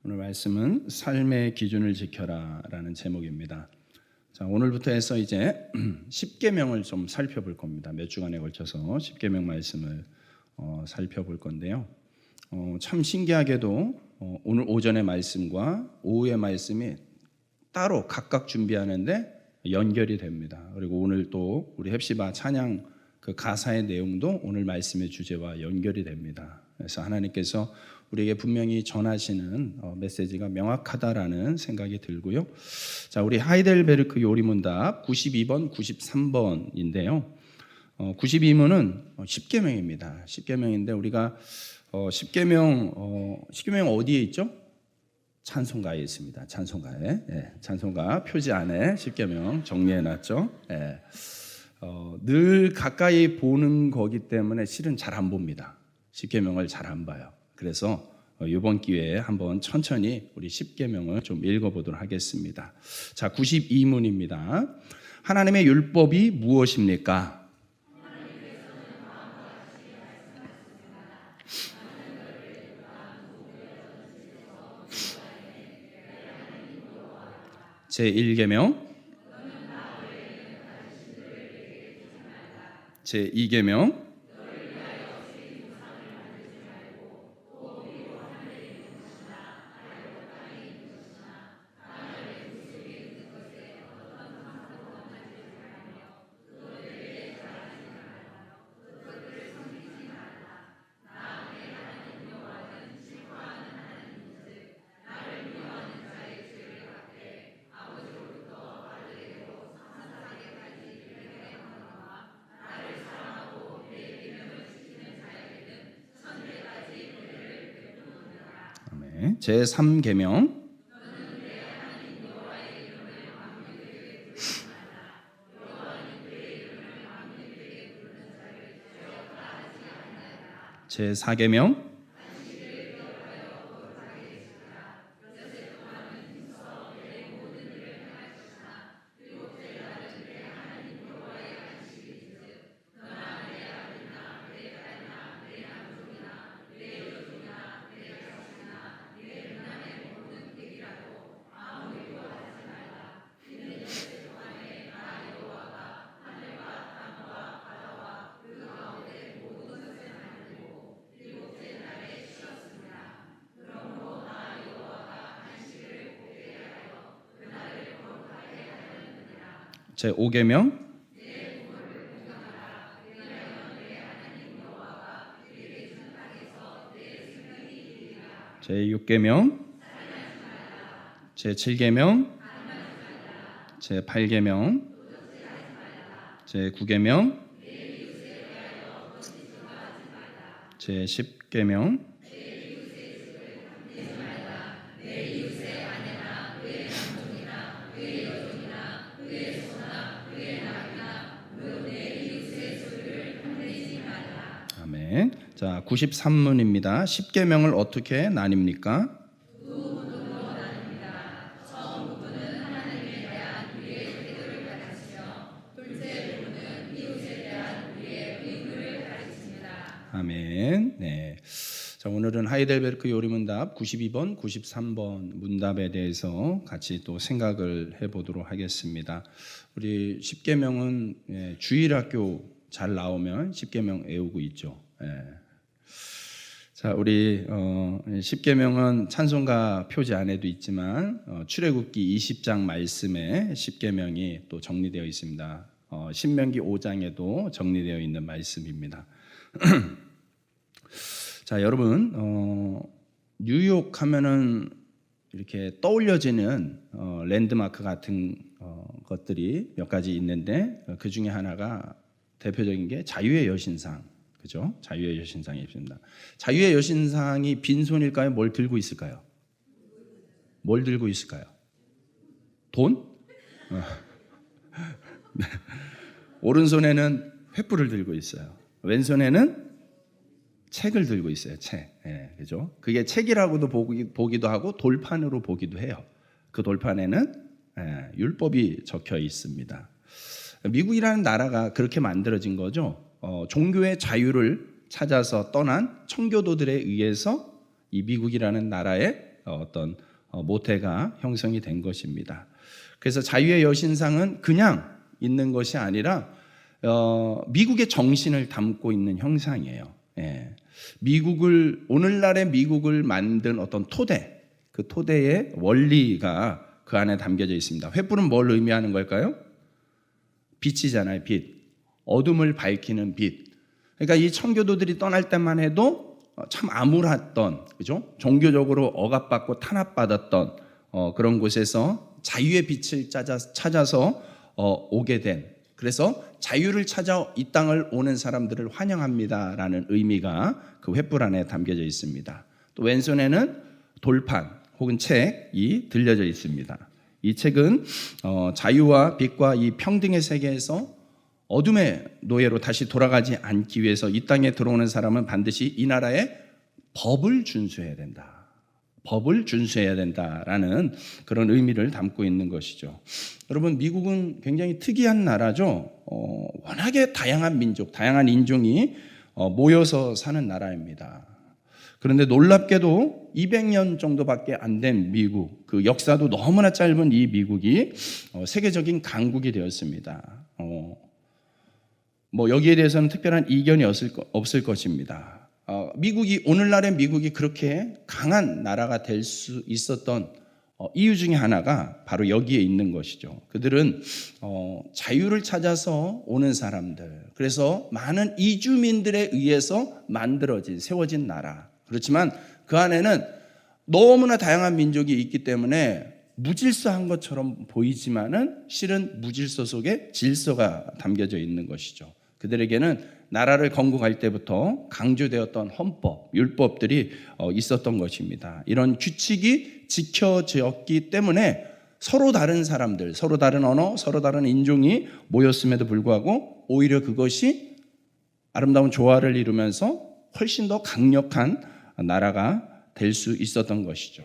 오늘 말씀은 삶의 기준을 지켜라라는 제목입니다. 자, 오늘부터 해서 이제 10계명을 좀 살펴볼 겁니다. 몇 주간에 걸쳐서 10계명 말씀을 살펴볼 건데요. 참 신기하게도 오늘 오전의 말씀과 오후의 말씀이 따로 각각 준비하는데 연결이 됩니다. 그리고 오늘 또 우리 헵시바 찬양 그 가사의 내용도 오늘 말씀의 주제와 연결이 됩니다. 그래서 하나님께서 우리에게 분명히 전하시는 메시지가 명확하다라는 생각이 들고요. 자, 우리 하이델베르크 요리문답 92번, 93번인데요. 92문은 10계명입니다. 10계명인데 우리가 10계명 어디에 있죠? 찬송가에 있습니다. 찬송가에. 찬송가 표지 안에 10계명 정리해 놨죠. 늘 가까이 보는 거기 때문에 실은 잘 안 봅니다. 10계명을 잘 안 봐요. 그래서 이번 기회에 한번 천천히 우리 10계명을 좀 읽어보도록 하겠습니다. 자, 92문입니다. 하나님의 율법이 무엇입니까? 제1계명, 제2계명, 제3계명, 제4계명, 제5계명, 제6계명, 제7계명, 제8계명, 제9계명, 제10계명, 자, 93문입니다. 10계명을 어떻게 나뉩니까? 아멘. 네. 자, 오늘은 하이델베르크 요리문답 92번, 93번 문답에 대해서 같이 또 생각을 해보도록 하겠습니다. 우리 10계명은 주일학교 잘 나오면 10계명 외우고 있죠. 자, 우리 10계명은 찬송가 표지 안에도 있지만 출애굽기 20장 말씀에 10계명이 또 정리되어 있습니다. 신명기 5장에도 정리되어 있는 말씀입니다. 자, 여러분, 뉴욕 하면은 이렇게 떠올려지는 랜드마크 같은 것들이 몇 가지 있는데 그 중에 하나가 대표적인 게 자유의 여신상, 그죠? 자유의 여신상이 있습니다. 자유의 여신상이 빈손일까요? 뭘 들고 있을까요? 뭘 들고 있을까요? 돈? 네. 오른손에는 횃불을 들고 있어요. 왼손에는 책을 들고 있어요. 책, 그죠? 그게 책이라고도 보기도 하고 돌판으로 보기도 해요. 그 돌판에는 율법이 적혀 있습니다. 미국이라는 나라가 그렇게 만들어진 거죠. 종교의 자유를 찾아서 떠난 청교도들에 의해서 이 미국이라는 나라에 어떤 모태가 형성이 된 것입니다. 그래서 자유의 여신상은 그냥 있는 것이 아니라 미국의 정신을 담고 있는 형상이에요. 예. 오늘날의 미국을 만든 어떤 토대, 그 토대의 원리가 그 안에 담겨져 있습니다. 횃불은 뭘 의미하는 걸까요? 빛이잖아요. 빛. 어둠을 밝히는 빛. 그러니까 이 청교도들이 떠날 때만 해도 참 암울했던, 그죠? 종교적으로 억압받고 탄압받았던 그런 곳에서 자유의 빛을 찾아서 오게 된, 그래서 자유를 찾아 이 땅을 오는 사람들을 환영합니다라는 의미가 그 횃불 안에 담겨져 있습니다. 또 왼손에는 돌판 혹은 책이 들려져 있습니다. 이 책은 자유와 빛과 이 평등의 세계에서 어둠의 노예로 다시 돌아가지 않기 위해서 이 땅에 들어오는 사람은 반드시 이 나라의 법을 준수해야 된다. 법을 준수해야 된다라는 그런 의미를 담고 있는 것이죠. 여러분, 미국은 굉장히 특이한 나라죠. 워낙에 다양한 민족, 다양한 인종이 모여서 사는 나라입니다. 그런데 놀랍게도 200년 정도밖에 안 된 미국, 그 역사도 너무나 짧은 이 미국이 세계적인 강국이 되었습니다. 여기에 대해서는 특별한 이견이 없을 것입니다. 오늘날의 미국이 그렇게 강한 나라가 될 수 있었던 이유 중에 하나가 바로 여기에 있는 것이죠. 그들은 자유를 찾아서 오는 사람들, 그래서 많은 이주민들에 의해서 세워진 나라. 그렇지만 그 안에는 너무나 다양한 민족이 있기 때문에 무질서한 것처럼 보이지만은 실은 무질서 속에 질서가 담겨져 있는 것이죠. 그들에게는 나라를 건국할 때부터 강조되었던 헌법, 율법들이 있었던 것입니다. 이런 규칙이 지켜졌기 때문에 서로 다른 사람들, 서로 다른 언어, 서로 다른 인종이 모였음에도 불구하고 오히려 그것이 아름다운 조화를 이루면서 훨씬 더 강력한 나라가 될 수 있었던 것이죠.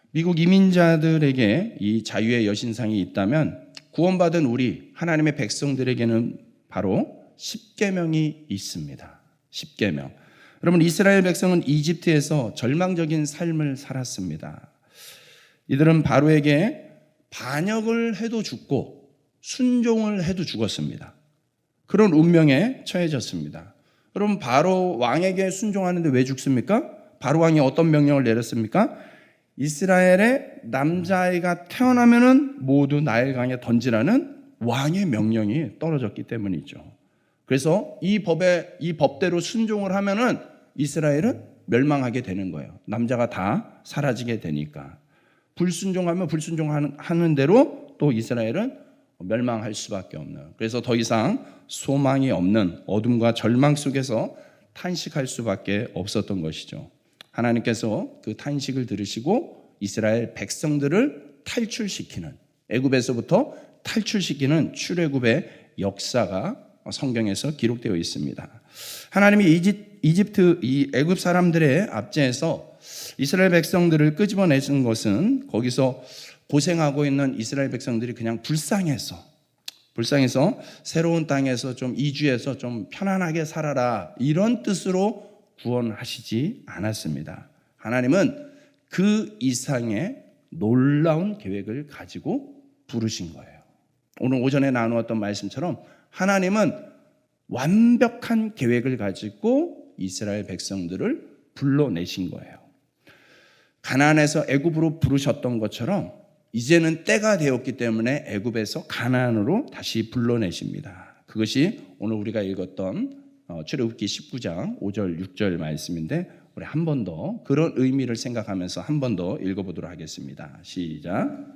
미국 이민자들에게 이 자유의 여신상이 있다면 구원받은 우리 하나님의 백성들에게는 바로 십계명이 있습니다. 십계명. 여러분, 이스라엘 백성은 이집트에서 절망적인 삶을 살았습니다. 이들은 바로에게 반역을 해도 죽고 순종을 해도 죽었습니다. 그런 운명에 처해졌습니다. 여러분, 바로 왕에게 순종하는데 왜 죽습니까? 바로 왕이 어떤 명령을 내렸습니까? 이스라엘의 남자아이가 태어나면은 모두 나일강에 던지라는 왕의 명령이 떨어졌기 때문이죠. 그래서 이 법대로 순종을 하면은 이스라엘은 멸망하게 되는 거예요. 남자가 다 사라지게 되니까. 불순종하면 불순종하는 대로 또 이스라엘은 멸망할 수밖에 없는. 그래서 더 이상 소망이 없는 어둠과 절망 속에서 탄식할 수밖에 없었던 것이죠. 하나님께서 그 탄식을 들으시고 이스라엘 백성들을 탈출시키는, 애굽에서부터 탈출시키는 출애굽의 역사가 성경에서 기록되어 있습니다. 하나님이 애굽 사람들의 압제에서 이스라엘 백성들을 끄집어내신 것은 거기서 고생하고 있는 이스라엘 백성들이 그냥 불쌍해서 새로운 땅에서 좀 이주해서 좀 편안하게 살아라, 이런 뜻으로 구원하시지 않았습니다. 하나님은 그 이상의 놀라운 계획을 가지고 부르신 거예요. 오늘 오전에 나누었던 말씀처럼 하나님은 완벽한 계획을 가지고 이스라엘 백성들을 불러내신 거예요. 가나안에서 애굽으로 부르셨던 것처럼 이제는 때가 되었기 때문에 애굽에서 가나안으로 다시 불러내십니다. 그것이 오늘 우리가 읽었던 출애굽기 19장 5절 6절 말씀인데, 우리 한 번 더 그런 의미를 생각하면서 한 번 더 읽어보도록 하겠습니다. 시작.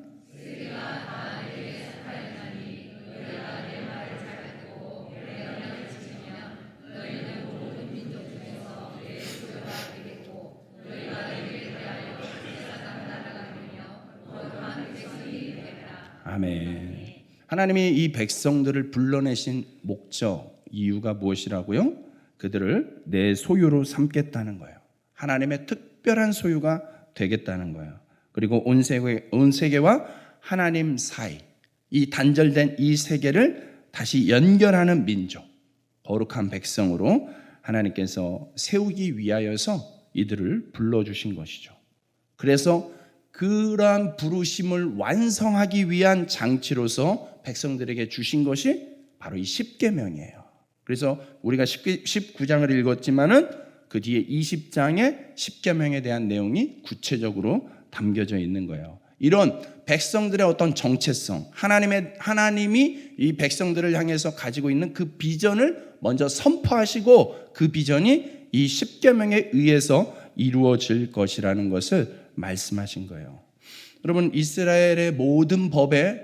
아멘. 하나님이 이 백성들을 불러내신 목적, 이유가 무엇이라고요? 그들을 내 소유로 삼겠다는 거예요. 하나님의 특별한 소유가 되겠다는 거예요. 그리고 온 세계와 하나님 사이, 이 단절된 이 세계를 다시 연결하는 민족, 거룩한 백성으로 하나님께서 세우기 위하여서 이들을 불러주신 것이죠. 그래서 그러한 부르심을 완성하기 위한 장치로서 백성들에게 주신 것이 바로 이 십계명이에요. 그래서 우리가 19장을 읽었지만은 그 뒤에 20장에 십계명에 대한 내용이 구체적으로 담겨져 있는 거예요. 이런 백성들의 어떤 정체성, 하나님이 이 백성들을 향해서 가지고 있는 그 비전을 먼저 선포하시고 그 비전이 이 십계명에 의해서 이루어질 것이라는 것을 말씀하신 거예요. 여러분, 이스라엘의 모든 법의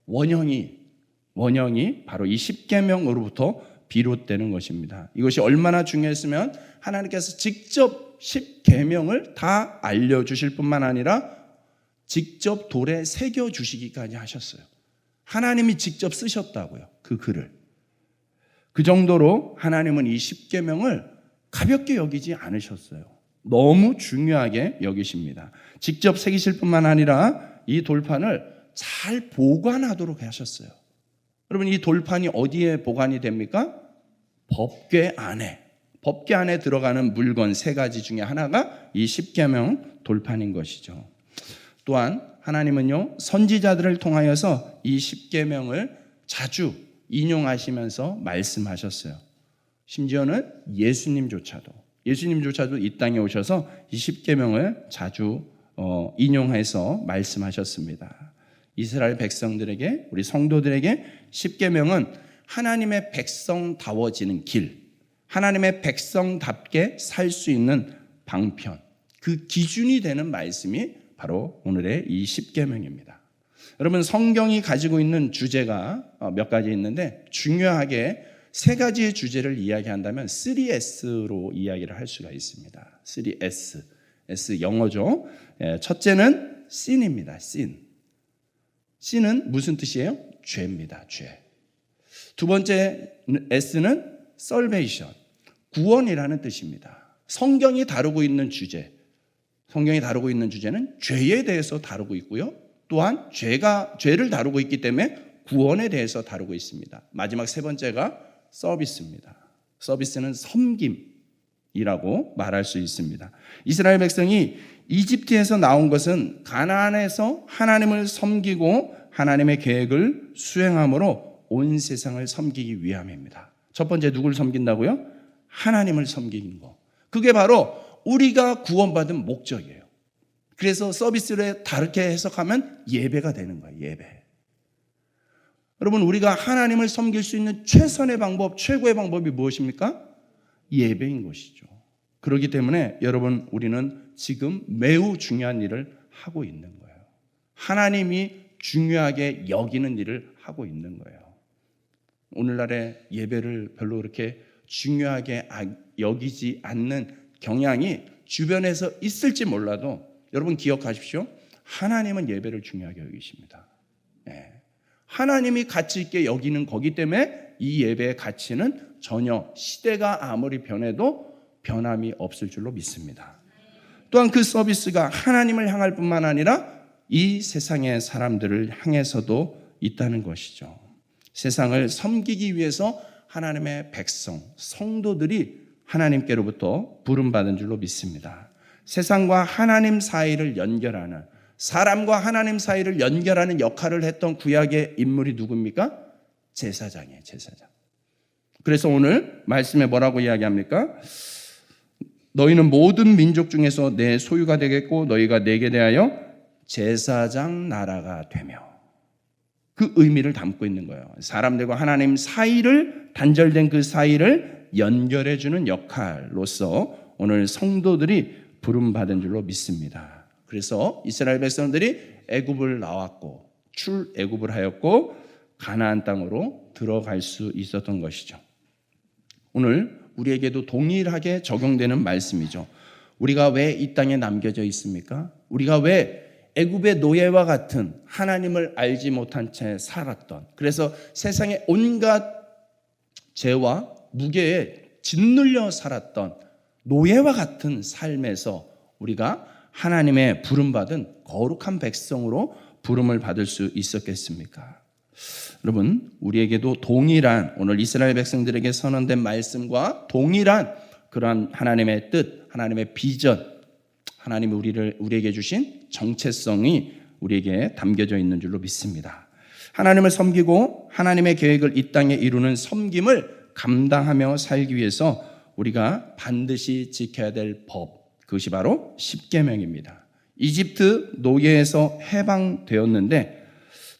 원형이 바로 이 십계명으로부터 비롯되는 것입니다. 이것이 얼마나 중요했으면 하나님께서 직접 십계명을 다 알려주실 뿐만 아니라 직접 돌에 새겨주시기까지 하셨어요. 하나님이 직접 쓰셨다고요, 그 글을. 그 정도로 하나님은 이 십계명을 가볍게 여기지 않으셨어요. 너무 중요하게 여기십니다. 직접 새기실 뿐만 아니라 이 돌판을 잘 보관하도록 하셨어요. 여러분, 이 돌판이 어디에 보관이 됩니까? 법궤 안에 들어가는 물건 3가지 중에 하나가 이 십계명 돌판인 것이죠. 또한 하나님은요, 선지자들을 통하여서 이 십계명을 자주 인용하시면서 말씀하셨어요. 심지어는 예수님조차도 이 땅에 오셔서 이 십계명을 자주 인용해서 말씀하셨습니다. 이스라엘 백성들에게, 우리 성도들에게 십계명은 하나님의 백성다워지는 길, 하나님의 백성답게 살 수 있는 방편, 그 기준이 되는 말씀이 바로 오늘의 이 십계명입니다. 여러분, 성경이 가지고 있는 주제가 몇 가지 있는데 중요하게 3가지의 주제를 이야기한다면 3S로 이야기를 할 수가 있습니다. 3S, S 영어죠. 첫째는 sin입니다. sin은 무슨 뜻이에요? 죄입니다. 죄. 두 번째 S는 salvation, 구원이라는 뜻입니다. 성경이 다루고 있는 주제는 죄에 대해서 다루고 있고요. 또한 죄를 다루고 있기 때문에 구원에 대해서 다루고 있습니다. 마지막 3번째가 서비스입니다. 서비스는 섬김이라고 말할 수 있습니다. 이스라엘 백성이 이집트에서 나온 것은 가나안에서 하나님을 섬기고 하나님의 계획을 수행함으로 온 세상을 섬기기 위함입니다. 첫 번째, 누구를 섬긴다고요? 하나님을 섬기는 거. 그게 바로 우리가 구원받은 목적이에요. 그래서 서비스를 다르게 해석하면 예배가 되는 거예요. 예배. 여러분, 우리가 하나님을 섬길 수 있는 최선의 방법, 최고의 방법이 무엇입니까? 예배인 것이죠. 그렇기 때문에 여러분, 우리는 지금 매우 중요한 일을 하고 있는 거예요. 하나님이 중요하게 여기는 일을 하고 있는 거예요. 오늘날의 예배를 별로 그렇게 중요하게 여기지 않는 경향이 주변에서 있을지 몰라도 여러분 기억하십시오. 하나님은 예배를 중요하게 여기십니다. 하나님이 가치 있게 여기는 거기 때문에 이 예배의 가치는 전혀 시대가 아무리 변해도 변함이 없을 줄로 믿습니다. 또한 그 서비스가 하나님을 향할 뿐만 아니라 이 세상의 사람들을 향해서도 있다는 것이죠. 세상을 섬기기 위해서 하나님의 백성, 성도들이 하나님께로부터 부름받은 줄로 믿습니다. 세상과 하나님 사이를 연결하는, 사람과 하나님 사이를 연결하는 역할을 했던 구약의 인물이 누굽니까? 제사장이에요. 제사장. 그래서 오늘 말씀에 뭐라고 이야기합니까? 너희는 모든 민족 중에서 내 소유가 되겠고 너희가 내게 대하여 제사장 나라가 되며, 그 의미를 담고 있는 거예요. 사람들과 하나님 사이를, 단절된 그 사이를 연결해주는 역할로서 오늘 성도들이 부름받은 줄로 믿습니다. 그래서 이스라엘 백성들이 애굽을 나왔고 출애굽을 하였고 가나안 땅으로 들어갈 수 있었던 것이죠. 오늘 우리에게도 동일하게 적용되는 말씀이죠. 우리가 왜 이 땅에 남겨져 있습니까? 우리가 왜 애굽의 노예와 같은 하나님을 알지 못한 채 살았던, 그래서 세상의 온갖 죄와 무게에 짓눌려 살았던 노예와 같은 삶에서 우리가 하나님의 부름받은 거룩한 백성으로 부름을 받을 수 있었겠습니까? 여러분, 우리에게도 동일한, 오늘 이스라엘 백성들에게 선언된 말씀과 동일한 그러한 하나님의 뜻, 하나님의 비전, 하나님이 우리에게 주신 정체성이 우리에게 담겨져 있는 줄로 믿습니다. 하나님을 섬기고 하나님의 계획을 이 땅에 이루는 섬김을 감당하며 살기 위해서 우리가 반드시 지켜야 될 법, 그것이 바로 십계명입니다. 이집트 노예에서 해방되었는데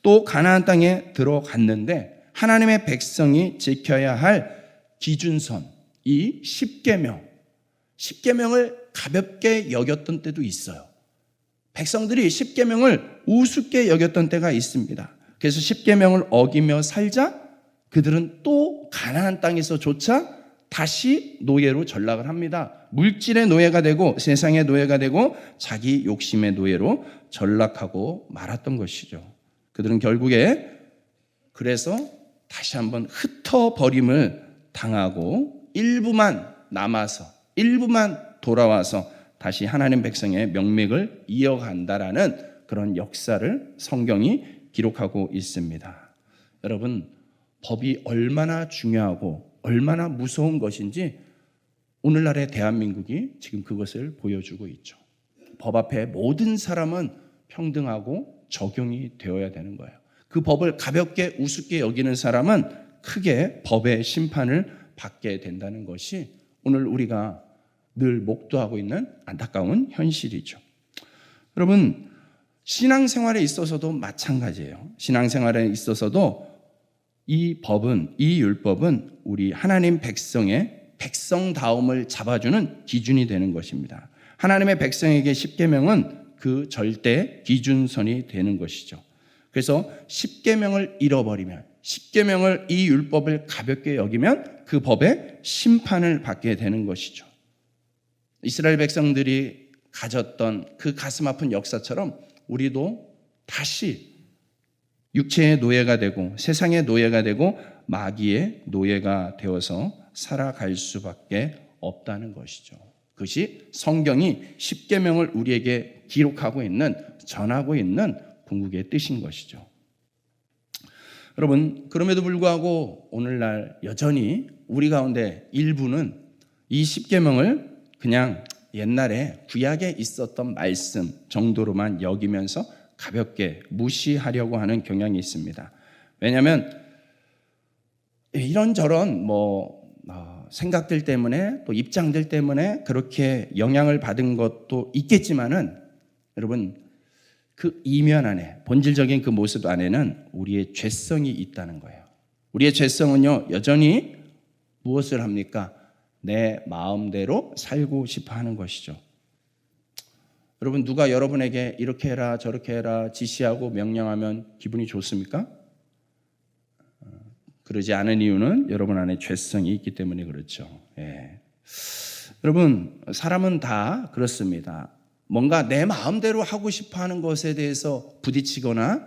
또 가나안 땅에 들어갔는데 하나님의 백성이 지켜야 할 기준선, 이 십계명을 가볍게 여겼던 때도 있어요. 백성들이 십계명을 우습게 여겼던 때가 있습니다. 그래서 십계명을 어기며 살자 그들은 또 가나안 땅에서조차 다시 노예로 전락을 합니다. 물질의 노예가 되고 세상의 노예가 되고 자기 욕심의 노예로 전락하고 말았던 것이죠. 그들은 결국에 그래서 다시 한번 흩어버림을 당하고 일부만 남아서 일부만 돌아와서 다시 하나님 백성의 명맥을 이어간다라는 그런 역사를 성경이 기록하고 있습니다. 여러분, 법이 얼마나 중요하고 얼마나 무서운 것인지 오늘날의 대한민국이 지금 그것을 보여주고 있죠. 법 앞에 모든 사람은 평등하고 적용이 되어야 되는 거예요. 그 법을 가볍게 우습게 여기는 사람은 크게 법의 심판을 받게 된다는 것이 오늘 우리가 늘 목도하고 있는 안타까운 현실이죠. 여러분, 신앙생활에 있어서도 마찬가지예요. 신앙생활에 있어서도 이 법은, 이 율법은 우리 하나님 백성의 백성다움을 잡아주는 기준이 되는 것입니다. 하나님의 백성에게 십계명은 그 절대 기준선이 되는 것이죠. 그래서 십계명을 잃어버리면, 십계명을 이 율법을 가볍게 여기면 그 법의 심판을 받게 되는 것이죠. 이스라엘 백성들이 가졌던 그 가슴 아픈 역사처럼 우리도 다시 육체의 노예가 되고 세상의 노예가 되고 마귀의 노예가 되어서 살아갈 수밖에 없다는 것이죠. 그것이 성경이 십계명을 우리에게 기록하고 있는, 전하고 있는 궁극의 뜻인 것이죠. 여러분, 그럼에도 불구하고 오늘날 여전히 우리 가운데 일부는 이 십계명을 그냥 옛날에 구약에 있었던 말씀 정도로만 여기면서 가볍게 무시하려고 하는 경향이 있습니다. 왜냐하면 이런저런 생각들 때문에 또 입장들 때문에 그렇게 영향을 받은 것도 있겠지만은 여러분, 그 이면 안에, 본질적인 그 모습 안에는 우리의 죄성이 있다는 거예요. 우리의 죄성은요, 여전히 무엇을 합니까? 내 마음대로 살고 싶어 하는 것이죠. 여러분, 누가 여러분에게 이렇게 해라 저렇게 해라 지시하고 명령하면 기분이 좋습니까? 그러지 않은 이유는 여러분 안에 죄성이 있기 때문에 그렇죠. 예. 여러분, 사람은 다 그렇습니다. 뭔가 내 마음대로 하고 싶어 하는 것에 대해서 부딪히거나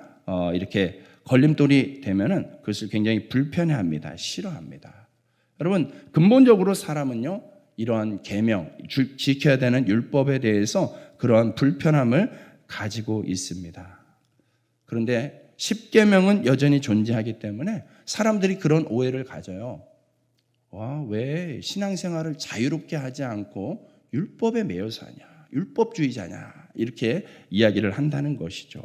이렇게 걸림돌이 되면은 그것을 굉장히 불편해합니다. 싫어합니다. 여러분, 근본적으로 사람은요, 이러한 계명, 지켜야 되는 율법에 대해서 그러한 불편함을 가지고 있습니다. 그런데 십계명은 여전히 존재하기 때문에 사람들이 그런 오해를 가져요. 왜 신앙생활을 자유롭게 하지 않고 율법에 매여 사냐, 율법주의자냐, 이렇게 이야기를 한다는 것이죠.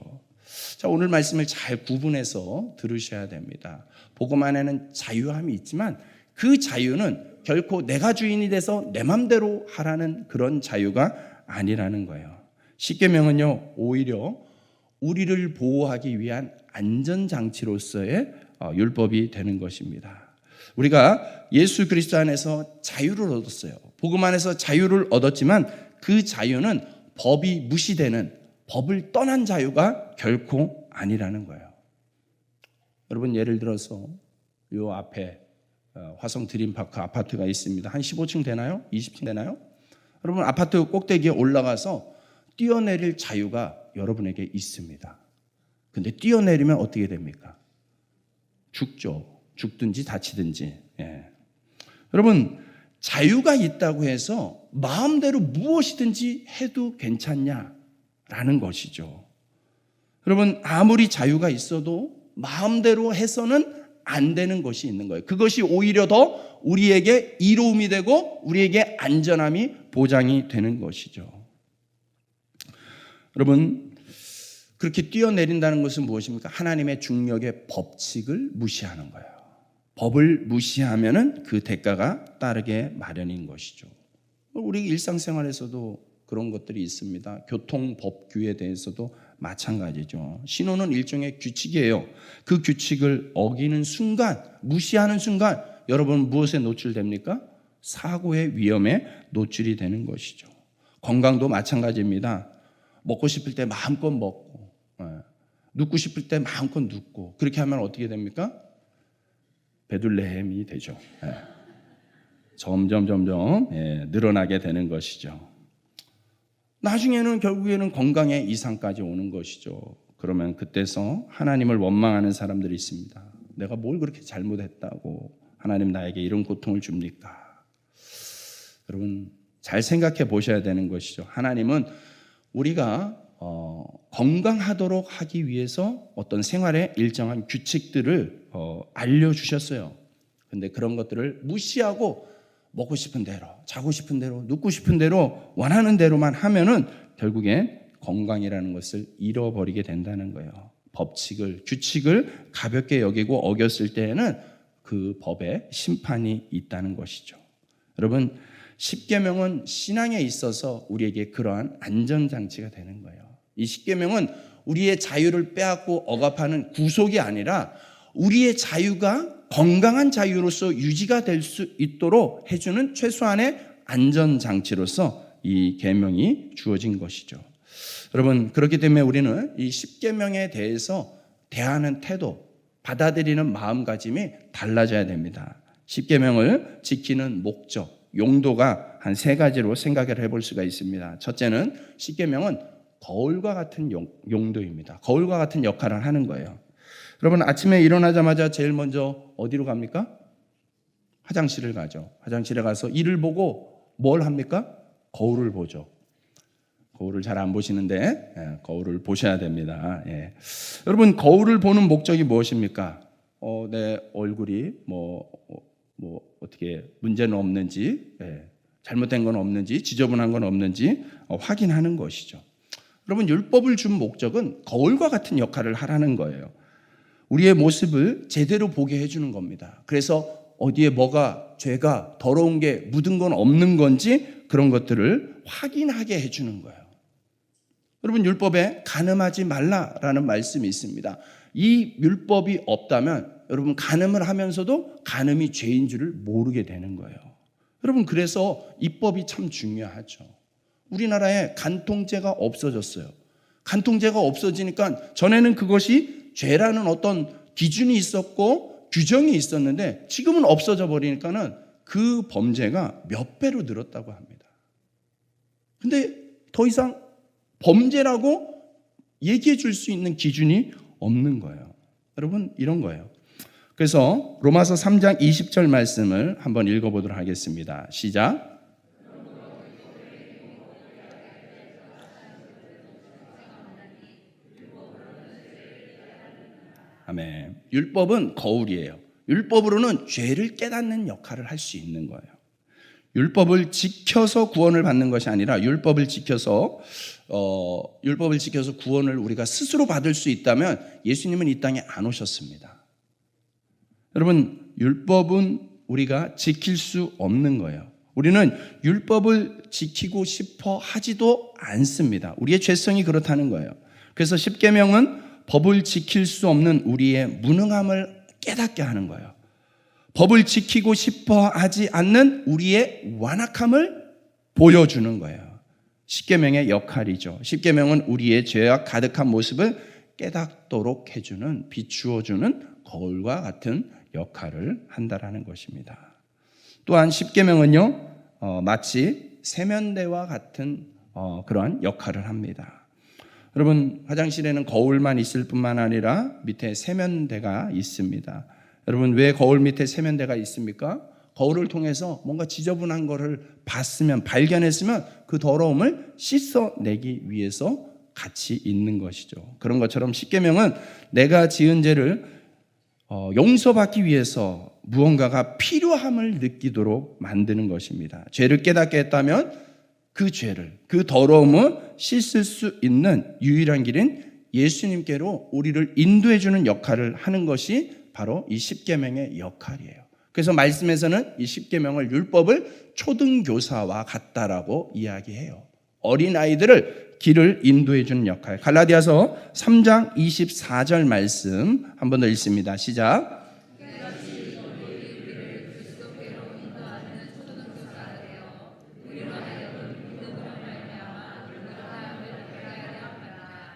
자, 오늘 말씀을 잘 구분해서 들으셔야 됩니다. 복음 안에는 자유함이 있지만 그 자유는 결코 내가 주인이 돼서 내 맘대로 하라는 그런 자유가 아니라는 거예요. 십계명은요, 오히려 우리를 보호하기 위한 안전장치로서의 율법이 되는 것입니다. 우리가 예수 그리스도 안에서 자유를 얻었어요. 복음 안에서 자유를 얻었지만 그 자유는 법이 무시되는, 법을 떠난 자유가 결코 아니라는 거예요. 여러분, 예를 들어서 요 앞에 화성 드림파크 아파트가 있습니다. 한 15층 되나요? 20층 되나요? 여러분, 아파트 꼭대기에 올라가서 뛰어내릴 자유가 여러분에게 있습니다. 근데 뛰어내리면 어떻게 됩니까? 죽죠. 죽든지 다치든지. 예. 여러분, 자유가 있다고 해서 마음대로 무엇이든지 해도 괜찮냐라는 것이죠. 여러분, 아무리 자유가 있어도 마음대로 해서는 안 되는 것이 있는 거예요. 그것이 오히려 더 우리에게 이로움이 되고 우리에게 안전함이 보장이 되는 것이죠. 여러분, 그렇게 뛰어내린다는 것은 무엇입니까? 하나님의 중력의 법칙을 무시하는 거예요. 법을 무시하면은 그 대가가 따르게 마련인 것이죠. 우리 일상생활에서도 그런 것들이 있습니다. 교통법규에 대해서도 마찬가지죠. 신호는 일종의 규칙이에요. 그 규칙을 어기는 순간, 무시하는 순간 여러분 무엇에 노출됩니까? 사고의 위험에 노출이 되는 것이죠. 건강도 마찬가지입니다. 먹고 싶을 때 마음껏 먹고, 눕고 싶을 때 마음껏 눕고, 그렇게 하면 어떻게 됩니까? 베들레헴이 되죠. 점점 늘어나게 되는 것이죠. 나중에는 결국에는 건강에 이상까지 오는 것이죠. 그러면 그때서 하나님을 원망하는 사람들이 있습니다. 내가 뭘 그렇게 잘못했다고 하나님 나에게 이런 고통을 줍니까? 여러분 잘 생각해 보셔야 되는 것이죠. 하나님은 우리가 건강하도록 하기 위해서 어떤 생활의 일정한 규칙들을 알려주셨어요. 그런데 그런 것들을 무시하고 먹고 싶은 대로, 자고 싶은 대로, 눕고 싶은 대로, 원하는 대로만 하면은 결국엔 건강이라는 것을 잃어버리게 된다는 거예요. 법칙을, 규칙을 가볍게 여기고 어겼을 때에는 그 법에 심판이 있다는 것이죠. 여러분, 십계명은 신앙에 있어서 우리에게 그러한 안전장치가 되는 거예요. 이 십계명은 우리의 자유를 빼앗고 억압하는 구속이 아니라 우리의 자유가 건강한 자유로서 유지가 될 수 있도록 해주는 최소한의 안전장치로서 이 계명이 주어진 것이죠. 여러분, 그렇기 때문에 우리는 이 십계명에 대해서 대하는 태도, 받아들이는 마음가짐이 달라져야 됩니다. 십계명을 지키는 목적, 용도가 한 세 가지로 생각을 해볼 수가 있습니다. 첫째는 십계명은 거울과 같은 용도입니다. 거울과 같은 역할을 하는 거예요. 여러분, 아침에 일어나자마자 제일 먼저 어디로 갑니까? 화장실을 가죠. 화장실에 가서 이를 보고 뭘 합니까? 거울을 보죠. 거울을 잘 안 보시는데 거울을 보셔야 됩니다. 여러분, 거울을 보는 목적이 무엇입니까? 내 얼굴이 뭐 어떻게 문제는 없는지, 잘못된 건 없는지, 지저분한 건 없는지 확인하는 것이죠. 여러분, 율법을 준 목적은 거울과 같은 역할을 하라는 거예요. 우리의 모습을 제대로 보게 해주는 겁니다. 그래서 어디에 뭐가, 죄가, 더러운 게 묻은 건 없는 건지 그런 것들을 확인하게 해주는 거예요. 여러분, 율법에 간음하지 말라라는 말씀이 있습니다. 이 율법이 없다면 여러분 간음을 하면서도 간음이 죄인 줄을 모르게 되는 거예요. 여러분, 그래서 입법이 참 중요하죠. 우리나라에 간통죄가 없어졌어요. 간통죄가 없어지니까 전에는 그것이 죄라는 어떤 기준이 있었고 규정이 있었는데 지금은 없어져 버리니까는 그 범죄가 몇 배로 늘었다고 합니다. 근데 더 이상 범죄라고 얘기해 줄 수 있는 기준이 없는 거예요. 여러분, 이런 거예요. 그래서 로마서 3장 20절 말씀을 한번 읽어보도록 하겠습니다. 시작. 아멘. 율법은 거울이에요. 율법으로는 죄를 깨닫는 역할을 할 수 있는 거예요. 율법을 지켜서 구원을 받는 것이 아니라 율법을 지켜서 구원을 우리가 스스로 받을 수 있다면 예수님은 이 땅에 안 오셨습니다. 여러분, 율법은 우리가 지킬 수 없는 거예요. 우리는 율법을 지키고 싶어 하지도 않습니다. 우리의 죄성이 그렇다는 거예요. 그래서 십계명은 법을 지킬 수 없는 우리의 무능함을 깨닫게 하는 거예요. 법을 지키고 싶어 하지 않는 우리의 완악함을 보여주는 거예요. 십계명의 역할이죠. 십계명은 우리의 죄와 가득한 모습을 깨닫도록 해주는, 비추어주는 거울과 같은 역할을 한다라는 것입니다. 또한 십계명은요, 마치 세면대와 같은 그러한 역할을 합니다. 여러분, 화장실에는 거울만 있을 뿐만 아니라 밑에 세면대가 있습니다. 여러분, 왜 거울 밑에 세면대가 있습니까? 거울을 통해서 뭔가 지저분한 것을 봤으면, 발견했으면 그 더러움을 씻어내기 위해서 같이 있는 것이죠. 그런 것처럼 십계명은 내가 지은 죄를 용서받기 위해서 무언가가 필요함을 느끼도록 만드는 것입니다. 죄를 깨닫게 했다면 그 죄를, 그 더러움을 씻을 수 있는 유일한 길은 예수님께로 우리를 인도해 주는 역할을 하는 것이 바로 이 십계명의 역할이에요. 그래서 말씀에서는 이 십계명을, 율법을 초등교사와 같다라고 이야기해요. 어린아이들을 길을 인도해 주는 역할. 갈라디아서 3장 24절 말씀 한 번 더 읽습니다. 시작.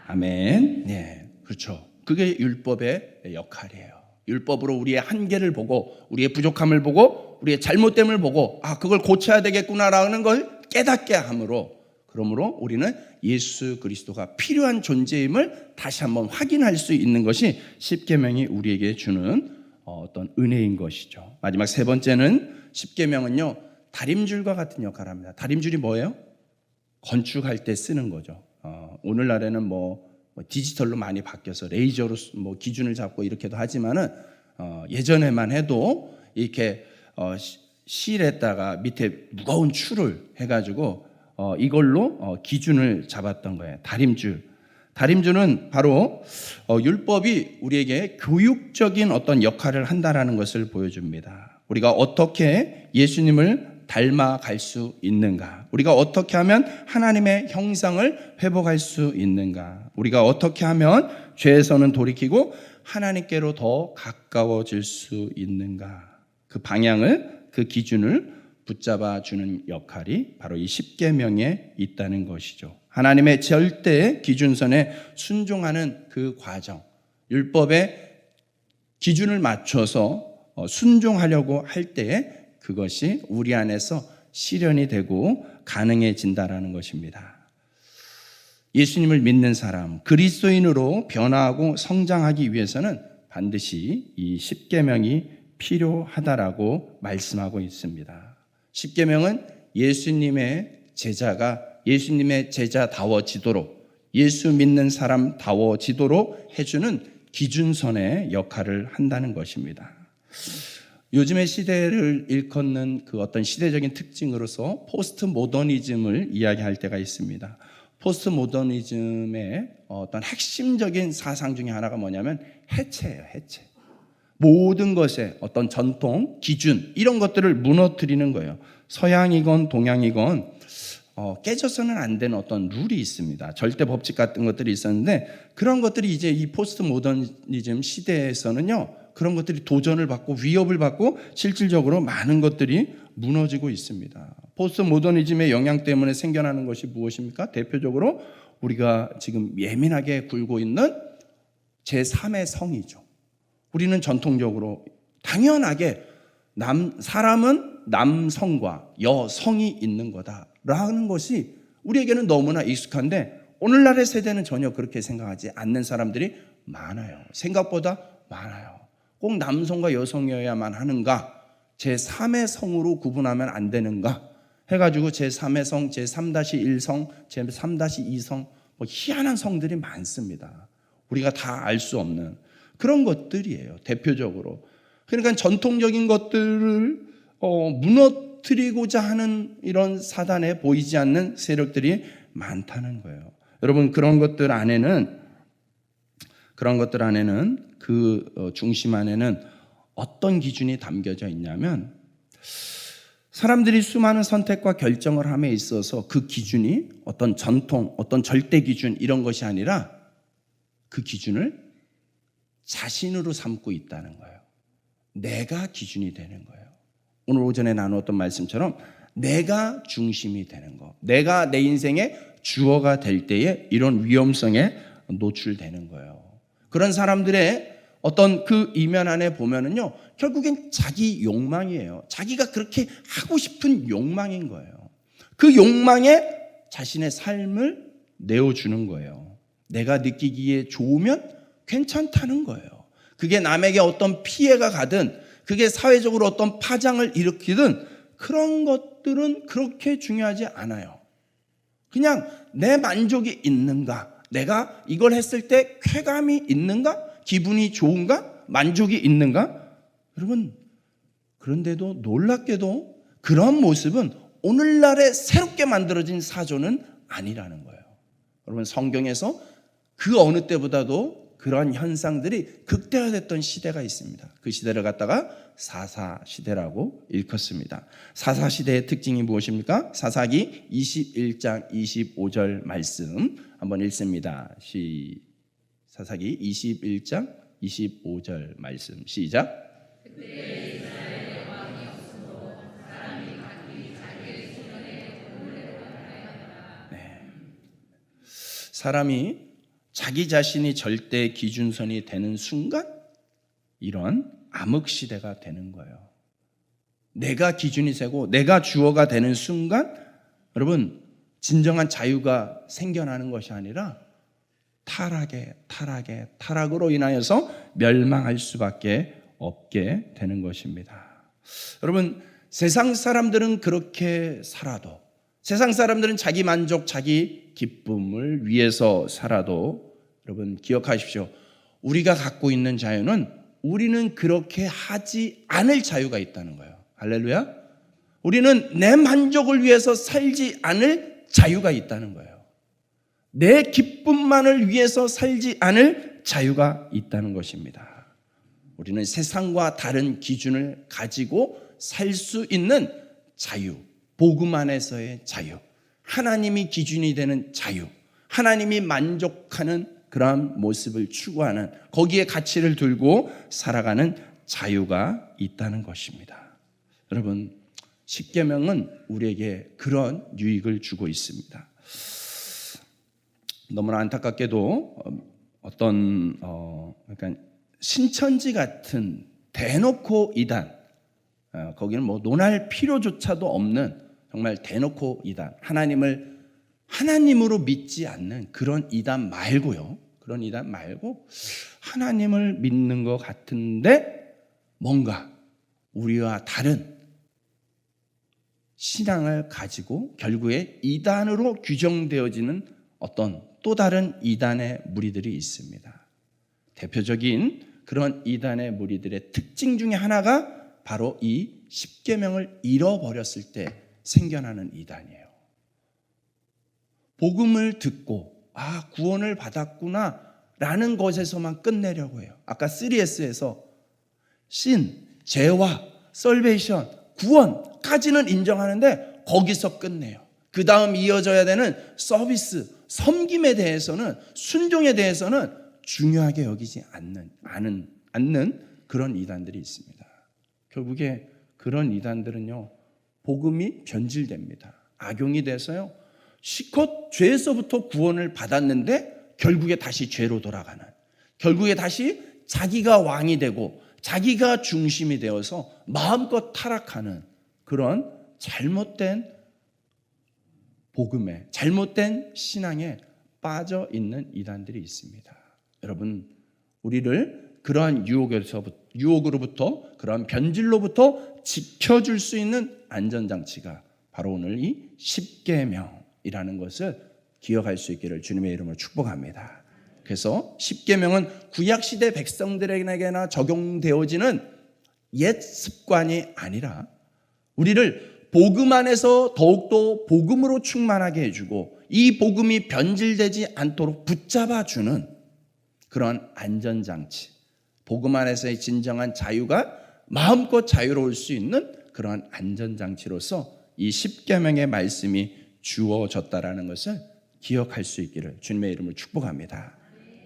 아멘. 네, 그렇죠. 그게 율법의 역할이에요. 율법으로 우리의 한계를 보고, 우리의 부족함을 보고, 우리의 잘못됨을 보고, 그걸 고쳐야 되겠구나라는 걸 깨닫게 함으로, 그러므로 우리는 예수 그리스도가 필요한 존재임을 다시 한번 확인할 수 있는 것이 십계명이 우리에게 주는 어떤 은혜인 것이죠. 마지막 세 번째는, 십계명은요, 다림줄과 같은 역할을 합니다. 다림줄이 뭐예요? 건축할 때 쓰는 거죠. 오늘날에는 디지털로 많이 바뀌어서 레이저로 기준을 잡고 이렇게도 하지만은 예전에만 해도 이렇게 실에다가 밑에 무거운 줄을 해가지고 이걸로 기준을 잡았던 거예요. 다림줄. 다림줄은 바로 율법이 우리에게 교육적인 어떤 역할을 한다라는 것을 보여줍니다. 우리가 어떻게 예수님을 닮아갈 수 있는가? 우리가 어떻게 하면 하나님의 형상을 회복할 수 있는가? 우리가 어떻게 하면 죄에서는 돌이키고 하나님께로 더 가까워질 수 있는가? 그 방향을, 그 기준을 붙잡아 주는 역할이 바로 이 십계명에 있다는 것이죠. 하나님의 절대 기준선에 순종하는 그 과정, 율법의 기준을 맞춰서 순종하려고 할 때에 그것이 우리 안에서 실현이 되고 가능해진다라는 것입니다. 예수님을 믿는 사람, 그리스도인으로 변화하고 성장하기 위해서는 반드시 이 십계명이 필요하다라고 말씀하고 있습니다. 십계명은 예수님의 제자가 예수님의 제자다워지도록, 예수 믿는 사람다워지도록 해주는 기준선의 역할을 한다는 것입니다. 요즘의 시대를 일컫는 그 어떤 시대적인 특징으로서 포스트 모더니즘을 이야기할 때가 있습니다. 포스트 모더니즘의 어떤 핵심적인 사상 중에 하나가 뭐냐면 해체예요, 해체. 모든 것의 어떤 전통, 기준, 이런 것들을 무너뜨리는 거예요. 서양이건 동양이건 깨져서는 안 되는 어떤 룰이 있습니다. 절대 법칙 같은 것들이 있었는데 그런 것들이 이제 이 포스트 모더니즘 시대에서는요, 그런 것들이 도전을 받고 위협을 받고 실질적으로 많은 것들이 무너지고 있습니다. 포스트 모더니즘의 영향 때문에 생겨나는 것이 무엇입니까? 대표적으로 우리가 지금 예민하게 굴고 있는 제3의 성이죠. 우리는 전통적으로 당연하게 사람은 남성과 여성이 있는 거다라는 것이 우리에게는 너무나 익숙한데 오늘날의 세대는 전혀 그렇게 생각하지 않는 사람들이 많아요. 생각보다 많아요. 꼭 남성과 여성이어야만 하는가? 제3의 성으로 구분하면 안 되는가? 해가지고 제3의 성, 제3-1성, 제3-2성 희한한 성들이 많습니다. 우리가 다 알 수 없는 그런 것들이에요. 대표적으로. 그러니까 전통적인 것들을 무너뜨리고자 하는 이런 사단에 보이지 않는 세력들이 많다는 거예요. 여러분, 그런 것들 안에는 그 중심 안에는 어떤 기준이 담겨져 있냐면 사람들이 수많은 선택과 결정을 함에 있어서 그 기준이 어떤 전통, 어떤 절대 기준 이런 것이 아니라 그 기준을 자신으로 삼고 있다는 거예요. 내가 기준이 되는 거예요. 오늘 오전에 나누었던 말씀처럼 내가 중심이 되는 거, 내가 내 인생의 주어가 될 때에 이런 위험성에 노출되는 거예요. 그런 사람들의 어떤 그 이면 안에 보면은요, 결국엔 자기 욕망이에요. 자기가 그렇게 하고 싶은 욕망인 거예요. 그 욕망에 자신의 삶을 내어주는 거예요. 내가 느끼기에 좋으면 괜찮다는 거예요. 그게 남에게 어떤 피해가 가든, 그게 사회적으로 어떤 파장을 일으키든, 그런 것들은 그렇게 중요하지 않아요. 그냥 내 만족이 있는가? 내가 이걸 했을 때 쾌감이 있는가? 기분이 좋은가? 만족이 있는가? 여러분, 그런데도 놀랍게도 그런 모습은 오늘날에 새롭게 만들어진 사조는 아니라는 거예요. 여러분, 성경에서 그 어느 때보다도 그러한 현상들이 극대화됐던 시대가 있습니다. 그 시대를 갖다가 사사시대라고 일컫습니다. 사사시대의 특징이 무엇입니까? 사사기 21장 25절 말씀 한번 읽습니다. 사사기 21장 25절 말씀 시작. 사람이 자기 자신이 절대 기준선이 되는 순간 이런 암흑시대가 되는 거예요. 내가 기준이 되고 내가 주어가 되는 순간 여러분, 진정한 자유가 생겨나는 것이 아니라 타락으로 인하여서 멸망할 수밖에 없게 되는 것입니다. 여러분, 세상 사람들은 그렇게 살아도, 세상 사람들은 자기 만족, 자기 기쁨을 위해서 살아도 여러분 기억하십시오. 우리가 갖고 있는 자유는 우리는 그렇게 하지 않을 자유가 있다는 거예요. 할렐루야. 우리는 내 만족을 위해서 살지 않을 자유가 있다는 거예요. 내 기쁨만을 위해서 살지 않을 자유가 있다는 것입니다. 우리는 세상과 다른 기준을 가지고 살 수 있는 자유, 복음 안에서의 자유, 하나님이 기준이 되는 자유, 하나님이 만족하는 그러한 모습을 추구하는, 거기에 가치를 두고 살아가는 자유가 있다는 것입니다. 여러분, 십계명은 우리에게 그런 유익을 주고 있습니다. 너무나 안타깝게도 어떤 그러니까 신천지 같은 대놓고 이단, 거기는 뭐 논할 필요조차도 없는 정말 대놓고 이단, 하나님으로 믿지 않는 그런 이단 말고요. 그런 이단 말고 하나님을 믿는 것 같은데 뭔가 우리와 다른 신앙을 가지고 결국에 이단으로 규정되어지는 어떤 또 다른 이단의 무리들이 있습니다. 대표적인 그런 이단의 무리들의 특징 중에 하나가 바로 이 십계명을 잃어버렸을 때 생겨나는 이단이에요. 복음을 듣고 구원을 받았구나 라는 것에서만 끝내려고 해요. 아까 3S에서 신, 죄와 설베이션, 구원까지는 인정하는데 거기서 끝내요. 그 다음 이어져야 되는 서비스, 섬김에 대해서는, 순종에 대해서는 중요하게 여기지 않는 그런 이단들이 있습니다. 결국에 그런 이단들은요, 복음이 변질됩니다. 악용이 돼서요, 실컷 죄에서부터 구원을 받았는데 결국에 다시 죄로 돌아가는, 결국에 다시 자기가 왕이 되고 자기가 중심이 되어서 마음껏 타락하는 그런 잘못된 복음에, 잘못된 신앙에 빠져 있는 이단들이 있습니다. 여러분, 우리를 그러한 유혹으로부터, 그러한 변질로부터 지켜줄 수 있는 안전장치가 바로 오늘 이 십계명이라는 것을 기억할 수 있기를 주님의 이름으로 축복합니다. 그래서 십계명은 구약시대 백성들에게나 적용되어지는 옛 습관이 아니라 우리를 복음 안에서 더욱더 복음으로 충만하게 해주고 이 복음이 변질되지 않도록 붙잡아주는 그런 안전장치, 복음 안에서의 진정한 자유가 마음껏 자유로울 수 있는 그러한 안전장치로서 이 십계명의 말씀이 주어졌다라는 것을 기억할 수 있기를 주님의 이름으로 축복합니다.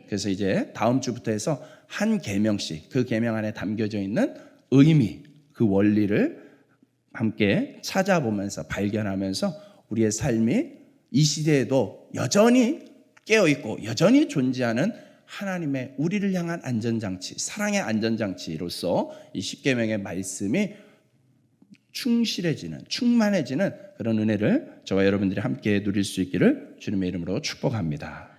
그래서 이제 다음 주부터 해서 한 계명씩 그 계명 안에 담겨져 있는 의미, 그 원리를 함께 찾아보면서 발견하면서 우리의 삶이 이 시대에도 여전히 깨어있고 여전히 존재하는 하나님의 우리를 향한 안전장치, 사랑의 안전장치로서 이 십계명의 말씀이 충실해지는, 충만해지는 그런 은혜를 저와 여러분들이 함께 누릴 수 있기를 주님의 이름으로 축복합니다.